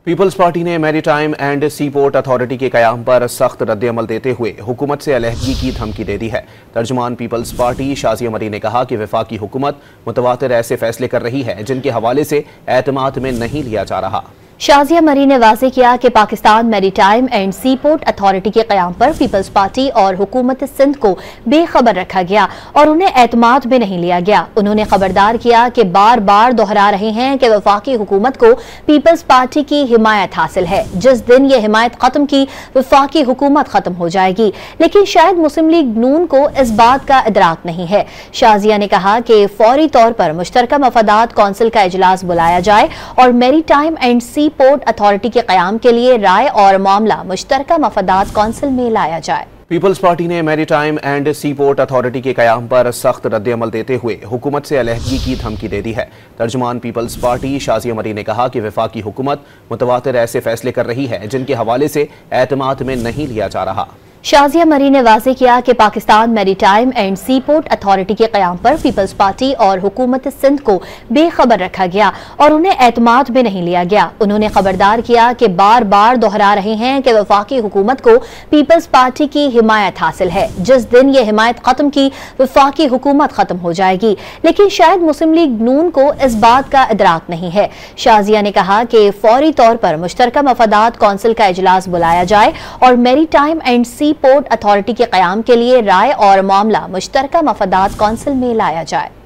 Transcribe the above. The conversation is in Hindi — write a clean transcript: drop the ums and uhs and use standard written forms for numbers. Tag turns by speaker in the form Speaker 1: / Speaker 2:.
Speaker 1: पीपल्स पार्टी ने maritime and sea port authority के कयाम पर सख्त रद्द-ए-अमल देते हुए हुकूमत से अलहदगी की धमकी दे दी है। तर्जुमान पीपल्स पार्टी शाजिया मरी ने कहा कि वफाकी हुकूमत मुतवातिर ऐसे फैसले कर रही है जिनके हवाले से एतमाद में नहीं लिया जा रहा।
Speaker 2: शाजिया मरी ने वाज़ेह किया कि Pakistan maritime and sea port authority के कयाम पर पीपल्स पार्टी और हुकूमत सिंध को बेखबर रखा गया और उन्हें एतमाद में नहीं लिया गया। उन्होंने खबरदार किया कि बार बार दोहरा रहे हैं कि वफाकी हुकूमत को पीपल्स पार्टी की हिमायत हासिल है। जिस दिन ये हिमायत खत्म की वफाकी हुकूमत खत्म हो जाएगी, लेकिन शायद मुस्लिम लीग नून को इस बात का इदराक नहीं है। शाजिया ने कहा कि फौरी तौर पर मुश्तरका मफादात कौंसिल का इजलास बुलाया जाए और maritime and sea port authority के कयाम के लिए राय और मामला मुश्तरका मफादात कौंसिल में लाया जाए।
Speaker 1: पीपल्स पार्टी ने maritime and sea port authority के कयाम पर सख्त रद्द-ए-अमल देते हुए हुकूमत से अलहदगी की धमकी दे दी है। तर्जुमान पीपल्स पार्टी शाजिया मरी ने कहा कि वफाकी हुकूमत मुतवातिर ऐसे फैसले कर रही है जिनके हवाले से एतमाद में नहीं लिया जा रहा।
Speaker 2: शाजिया मरी ने वाज़ेह किया कि Pakistan maritime and sea port authority के कयाम पर पीपल्स पार्टी और हुकूमत सिंध को बेखबर रखा गया और उन्हें एतमाद में नहीं लिया गया। उन्होंने खबरदार किया कि बार बार दोहरा रहे हैं कि वफाकी हुकूमत को पीपल्स पार्टी की हिमायत हासिल है। जिस दिन ये हिमायत खत्म की वफाकी हुकूमत खत्म हो जाएगी, लेकिन शायद मुस्लिम लीग नून को इस बात का इदराक नहीं है। शाजिया ने कहा कि फौरी तौर पर मुश्तरका मफादात कौंसिल का इजलास बुलाया जाए और maritime and sea port authority के कयाम के लिए राय और मामला मुश्तरका मफादात कौंसिल में लाया जाए।